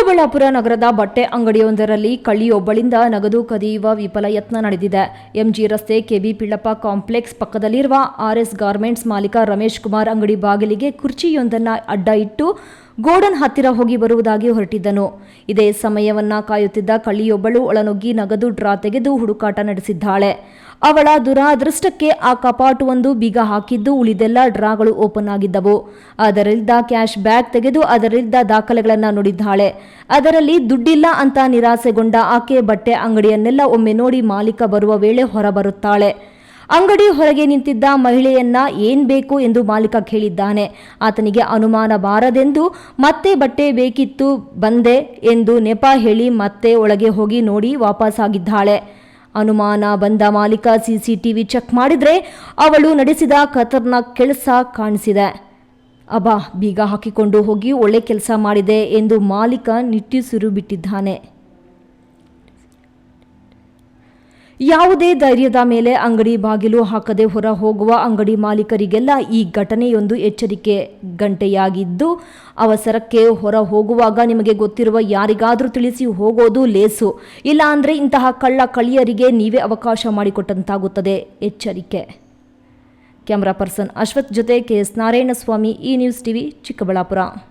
ಚಿಕ್ಕಬಳ್ಳಾಪುರ ನಗರದ ಬಟ್ಟೆ ಅಂಗಡಿಯೊಂದರಲ್ಲಿ ಕಳ್ಳಿಯೊಬ್ಬಳಿಂದ ನಗದು ಕದಿಯುವ ವಿಫಲ ಯತ್ನ ನಡೆದಿದೆ. ಎಂಜಿ ರಸ್ತೆ ಕೆಬಿ ಪಿಳ್ಳಪ್ಪ ಕಾಂಪ್ಲೆಕ್ಸ್ ಪಕ್ಕದಲ್ಲಿರುವ ಆರ್ಎಸ್ ಗಾರ್ಮೆಂಟ್ಸ್ ಮಾಲೀಕ ರಮೇಶ್ ಕುಮಾರ್ ಅಂಗಡಿ ಬಾಗಿಲಿಗೆ ಕುರ್ಚಿಯೊಂದನ್ನು ಅಡ್ಡ ಇಟ್ಟು ಗೋಡನ್ ಹತ್ತಿರ ಹೋಗಿ ಬರುವುದಾಗಿ ಹೊರಟಿದ್ದನು. ಇದೇ ಸಮಯವನ್ನ ಕಾಯುತ್ತಿದ್ದ ಕಳ್ಳಿಯೊಬ್ಬಳು ಒಳನುಗ್ಗಿ ನಗದು ಡ್ರಾ ತೆಗೆದು ಹುಡುಕಾಟ ನಡೆಸಿದ್ದಾಳೆ. ಅವಳ ದುರಾದೃಷ್ಟಕ್ಕೆ ಆ ಕಪಾಟು ಒಂದು ಬೀಗ ಹಾಕಿದ್ದು ಉಳಿದೆಲ್ಲ ಡ್ರಾಗಳು ಓಪನ್ ಆಗಿದ್ದವು. ಅದರಿಂದ ಕ್ಯಾಶ್ ಬ್ಯಾಗ್ ತೆಗೆದು ಅದರಿಂದ ದಾಖಲೆಗಳನ್ನು ನೋಡಿದ್ದಾಳೆ. ಅದರಲ್ಲಿ ದುಡ್ಡಿಲ್ಲ ಅಂತ ನಿರಾಸೆಗೊಂಡ ಆಕೆ ಬಟ್ಟೆ ಅಂಗಡಿಯನ್ನೆಲ್ಲ ಒಮ್ಮೆ ನೋಡಿ ಮಾಲೀಕ ಬರುವ ವೇಳೆ ಹೊರಬರುತ್ತಾಳೆ. ಅಂಗಡಿ ಹೊರಗೆ ನಿಂತಿದ್ದ ಮಹಿಳೆಯನ್ನ ಏನ್ ಬೇಕು ಎಂದು ಮಾಲೀಕ ಕೇಳಿದ್ದಾನೆ. ಆತನಿಗೆ ಅನುಮಾನ ಬಾರದೆಂದು ಮತ್ತೆ ಬಟ್ಟೆ ಬೇಕಿತ್ತು ಬಂದೆ ಎಂದು ನೆಪ ಹೇಳಿ ಮತ್ತೆ ಒಳಗೆ ಹೋಗಿ ನೋಡಿ ವಾಪಸ್ ಆಗಿದ್ದಾಳೆ. ಅನುಮಾನ ಬಂದ ಮಾಲೀಕ ಸಿಸಿಟಿವಿ ಚೆಕ್ ಮಾಡಿದ್ರೆ ಅವಳು ನಡೆಸಿದ ಖತರ್ನಾಕ್ ಕೆಲಸ ಕಾಣಿಸಿದೆ. ಅಬ್ಬಾ, ಬೀಗ ಹಾಕಿಕೊಂಡು ಹೋಗಿ ಒಳ್ಳೆ ಕೆಲಸ ಮಾಡಿದೆ ಎಂದು ಮಾಲೀಕ ನಿಟ್ಟುಸಿರು ಬಿಟ್ಟಿದ್ದಾನೆ. ಯಾವುದೇ ಧೈರ್ಯದ ಮೇಲೆ ಅಂಗಡಿ ಬಾಗಿಲು ಹಾಕದೆ ಹೊರ ಹೋಗುವ ಅಂಗಡಿ ಮಾಲೀಕರಿಗೆಲ್ಲ ಈ ಘಟನೆಯೊಂದು ಎಚ್ಚರಿಕೆ ಗಂಟೆಯಾಗಿದ್ದು, ಅವಸರಕ್ಕೆ ಹೊರ ಹೋಗುವಾಗ ನಿಮಗೆ ಗೊತ್ತಿರುವ ಯಾರಿಗಾದರೂ ತಿಳಿಸಿ ಹೋಗೋದು ಲೇಸು. ಇಲ್ಲ ಅಂದರೆ ಇಂತಹ ಕಳ್ಳರಿಗೆ ನೀವೇ ಅವಕಾಶ ಮಾಡಿಕೊಟ್ಟಂತಾಗುತ್ತದೆ. ಎಚ್ಚರಿಕೆ. ಕ್ಯಾಮರಾ ಪರ್ಸನ್ ಅಶ್ವಥ್ ಜೊತೆ ಕೆಎಸ್ ನಾರಾಯಣಸ್ವಾಮಿ, ಈ ನ್ಯೂಸ್ ಟಿವಿ, ಚಿಕ್ಕಬಳ್ಳಾಪುರ.